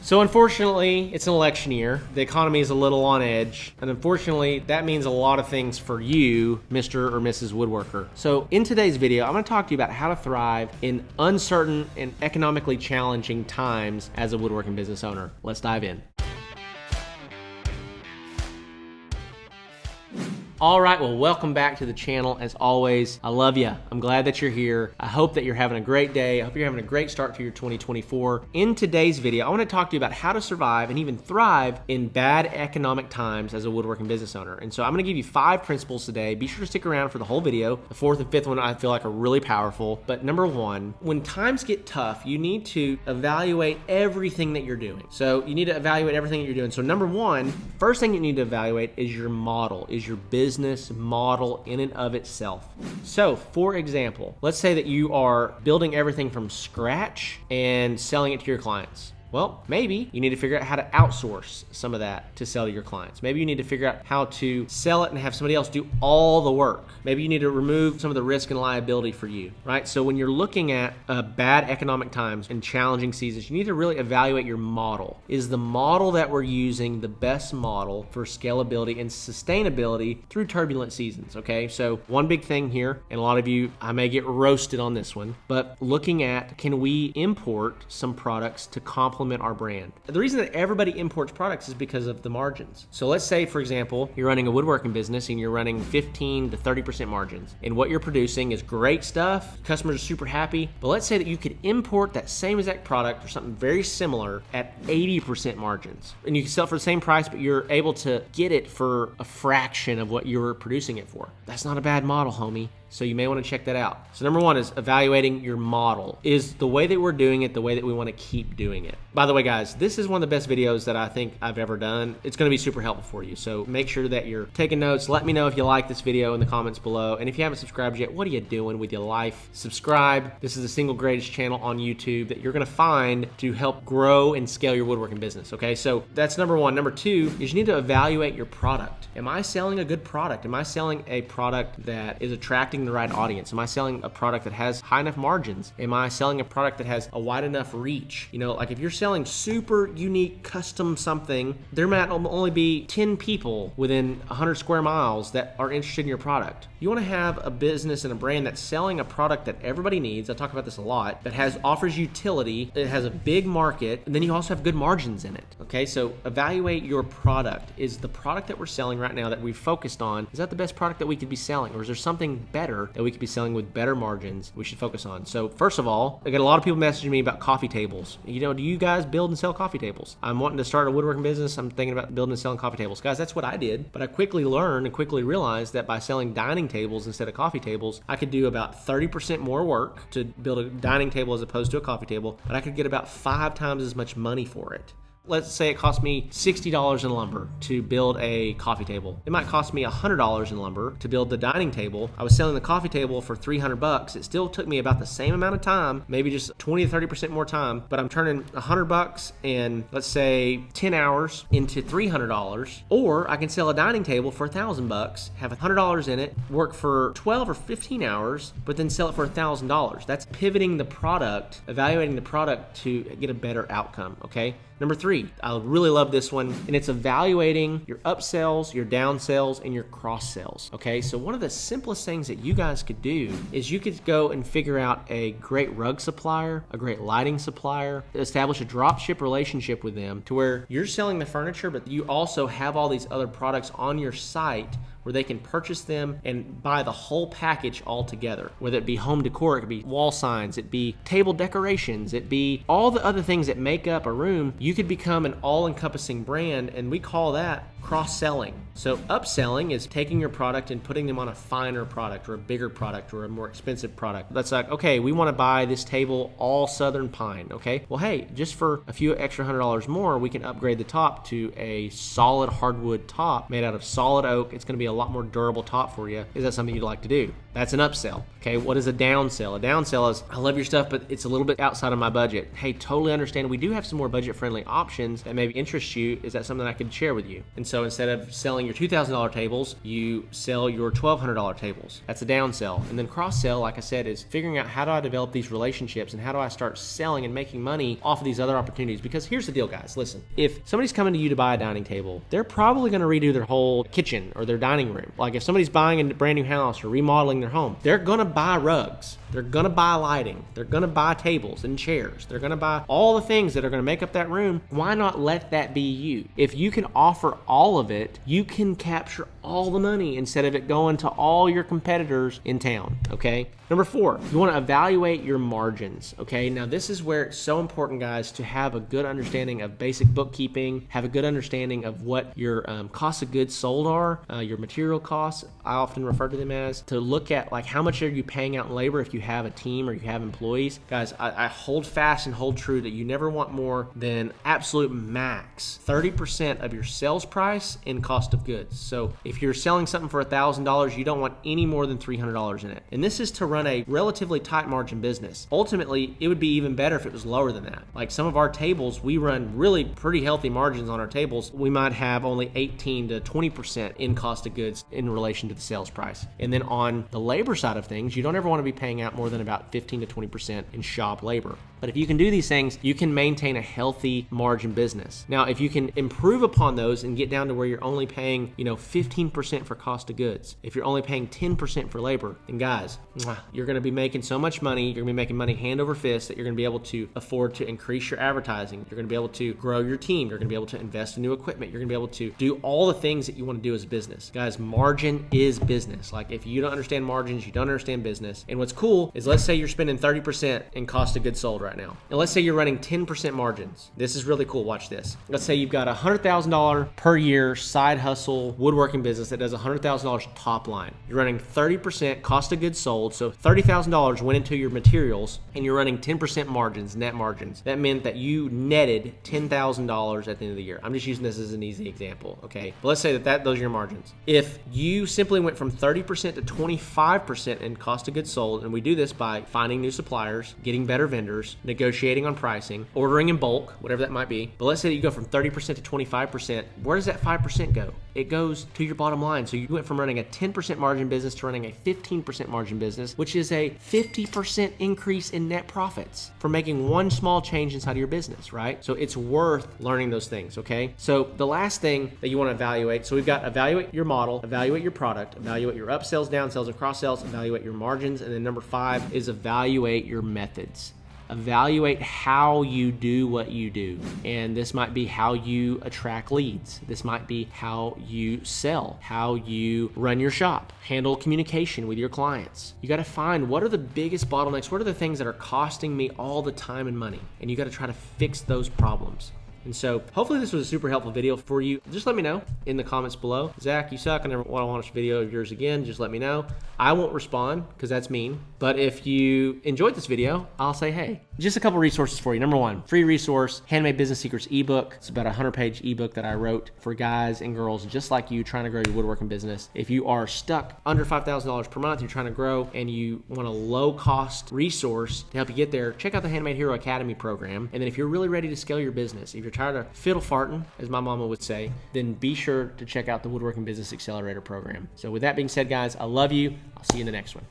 So unfortunately, it's an election year. The economy is a little on edge. And unfortunately, that means a lot of things for you, Mr. or Mrs. Woodworker. So in today's video, I'm gonna talk to you about how to thrive in uncertain and economically challenging times as a woodworking business owner. Let's dive in. All right, well, welcome back to the channel. As always, I love you. I'm glad that you're here. I hope that you're having a great day. I hope you're having a great start to your 2024. In today's video, I want to talk to you about how to survive and even thrive in bad economic times as a woodworking business owner. And so I'm going to give you 5 principles today. Be sure to stick around for the whole video. The 4th and 5th one I feel like are really powerful. But number 1, when times get tough, you need to evaluate everything that you're doing. So you need to evaluate everything that you're doing. So number 1, first thing you need to evaluate is your model, is your business model in and of itself. So for example, let's say that you are building everything from scratch and selling it to your clients. Well, maybe you need to figure out how to outsource some of that to sell to your clients. Maybe you need to figure out how to sell it and have somebody else do all the work. Maybe you need to remove some of the risk and liability for you, right? So when you're looking at bad economic times and challenging seasons, you need to really evaluate your model. Is the model that we're using the best model for scalability and sustainability through turbulent seasons, okay? So one big thing here, and a lot of you, I may get roasted on this one, but looking at, can we import some products to complement our brand? The reason that everybody imports products is because of the margins. So let's say, for example, you're running a woodworking business and you're running 15 to 30% margins, and what you're producing is great stuff. Customers are super happy. But let's say that you could import that same exact product or something very similar at 80% margins, and you can sell it for the same price, but you're able to get it for a fraction of what you were producing it for. That's not a bad model, homie. So you may want to check that out. So number 1 is evaluating your model. Is the way that we're doing it the way that we want to keep doing it? By the way, guys, this is one of the best videos that I think I've ever done. It's going to be super helpful for you. So make sure that you're taking notes. Let me know if you like this video in the comments below. And if you haven't subscribed yet, what are you doing with your life? Subscribe. This is the single greatest channel on YouTube that you're going to find to help grow and scale your woodworking business. Okay, so that's number 1. Number 2 is you need to evaluate your product. Am I selling a good product? Am I selling a product that is attracting the right audience? Am I selling a product that has high enough margins? Am I selling a product that has a wide enough reach? You know, like if you're selling super unique custom something, there might only be 10 people within 100 square miles that are interested in your product. You want to have a business and a brand that's selling a product that everybody needs. I talk about this a lot, that offers utility, it has a big market, and then you also have good margins in it. Okay, so evaluate your product. Is the product that we're selling right now that we've focused on, is that the best product that we could be selling? Or is there something better that we could be selling with better margins we should focus on? So first of all, I get a lot of people messaging me about coffee tables. You know, do you guys build and sell coffee tables? I'm wanting to start a woodworking business. I'm thinking about building and selling coffee tables. Guys, that's what I did. But I quickly learned and quickly realized that by selling dining tables instead of coffee tables, I could do about 30% more work to build a dining table as opposed to a coffee table, but I could get about 5 times as much money for it. Let's say it cost me $60 in lumber to build a coffee table. It might cost me $100 in lumber to build the dining table. I was selling the coffee table for $300. It still took me about the same amount of time, maybe just 20 to 30% more time, but I'm turning $100 and let's say 10 hours into $300. Or I can sell a dining table for $1,000, have $100 in it, work for 12 or 15 hours, but then sell it for $1,000. That's pivoting the product, evaluating the product to get a better outcome, okay? Number 3, I really love this one, and it's evaluating your upsells, your downsells, and your cross sells. Okay, so one of the simplest things that you guys could do is you could go and figure out a great rug supplier, a great lighting supplier, establish a drop ship relationship with them to where you're selling the furniture, but you also have all these other products on your site where they can purchase them and buy the whole package all together. Whether it be home decor, it could be wall signs, it be table decorations, it be all the other things that make up a room. You could become an all-encompassing brand, and we call that cross-selling. So upselling is taking your product and putting them on a finer product or a bigger product or a more expensive product. That's like, okay, we want to buy this table all southern pine, okay? Well, hey, just for a few extra $100 more, we can upgrade the top to a solid hardwood top made out of solid oak. It's going to be a lot more durable top for you. Is that something you'd like to do? That's an upsell. Okay, what is a downsell? A downsell is, I love your stuff, but it's a little bit outside of my budget. Hey, totally understand. We do have some more budget-friendly options that maybe interest you. Is that something I could share with you? And so instead of selling your $2,000 tables, you sell your $1,200 tables. That's a downsell. And then cross-sell, like I said, is figuring out how do I develop these relationships and how do I start selling and making money off of these other opportunities. Because here's the deal, guys. Listen, if somebody's coming to you to buy a dining table, they're probably going to redo their whole kitchen or their dining room. Like if somebody's buying a brand new house or remodeling their home, they're going to buy rugs. They're going to buy lighting. They're going to buy tables and chairs. They're going to buy all the things that are going to make up that room. Why not let that be you? If you can offer all of it, you can capture all the money instead of it going to all your competitors in town, okay? Number 4, you want to evaluate your margins, okay? Now, this is where it's so important, guys, to have a good understanding of basic bookkeeping, have a good understanding of what your cost of goods sold are, your material costs, I often refer to them as, to look at like how much are you paying out in labor if you have a team or you have employees. Guys, I hold fast and hold true that you never want more than absolute max 30% of your sales price in cost of goods. So if you're selling something for $1,000, you don't want any more than $300 in it. And this is to run a relatively tight margin business. Ultimately, it would be even better if it was lower than that. Like some of our tables, we run really pretty healthy margins on our tables. We might have only 18 to 20% in cost of goods in relation to the sales price. And then on the labor side of things, you don't ever want to be paying out more than about 15 to 20% in shop labor. But if you can do these things, you can maintain a healthy margin business. Now, if you can improve upon those and get down to where you're only paying, 15% for cost of goods, if you're only paying 10% for labor, then guys, you're going to be making so much money. You're going to be making money hand over fist that you're going to be able to afford to increase your advertising. You're going to be able to grow your team. You're going to be able to invest in new equipment. You're going to be able to do all the things that you want to do as a business. Guys, margin is business. Like if you don't understand margins, you don't understand business. And what's cool is let's say you're spending 30% in cost of goods sold right now. And let's say you're running 10% margins. This is really cool. Watch this. Let's say you've got a $100,000 per year side hustle woodworking business that does $100,000 top line. You're running 30% cost of goods sold. So $30,000 went into your materials and you're running 10% margins, net margins. That meant that you netted $10,000 at the end of the year. I'm just using this as an easy example, okay? But let's say that those are your margins. If you simply went from 30% to 25% in cost of goods sold, and we do this by finding new suppliers, getting better vendors, negotiating on pricing, ordering in bulk, whatever that might be. But let's say that you go from 30% to 25%. Where does that 5% go? It goes to your bottom line. So you went from running a 10% margin business to running a 15% margin business, which is a 50% increase in net profits for making one small change inside of your business, right? So it's worth learning those things, okay? So the last thing that you want to evaluate, so we've got evaluate your model, evaluate your product, evaluate your upsells, downsells, and cross-sells, evaluate your margins, and then number 5 is evaluate your methods. Evaluate how you do what you do. And this might be how you attract leads. This might be how you sell, how you run your shop, handle communication with your clients. You got to find what are the biggest bottlenecks, what are the things that are costing me all the time and money, and you got to try to fix those problems. And so hopefully this was a super helpful video for you. Just let me know in the comments below. Zach, you suck. I never want to watch a video of yours again. Just let me know. I won't respond because that's mean. But if you enjoyed this video, I'll say, hey, just a couple resources for you. Number 1, free resource, Handmade Business Secrets ebook. It's about a 100-page ebook that I wrote for guys and girls just like you trying to grow your woodworking business. If you are stuck under $5,000 per month, you're trying to grow and you want a low-cost resource to help you get there, check out the Handmade Hero Academy program. And then if you're really ready to scale your business, if you're tired of fiddle farting, as my mama would say, then be sure to check out the Woodworking Business Accelerator program. So with that being said, guys, I love you. I'll see you in the next one.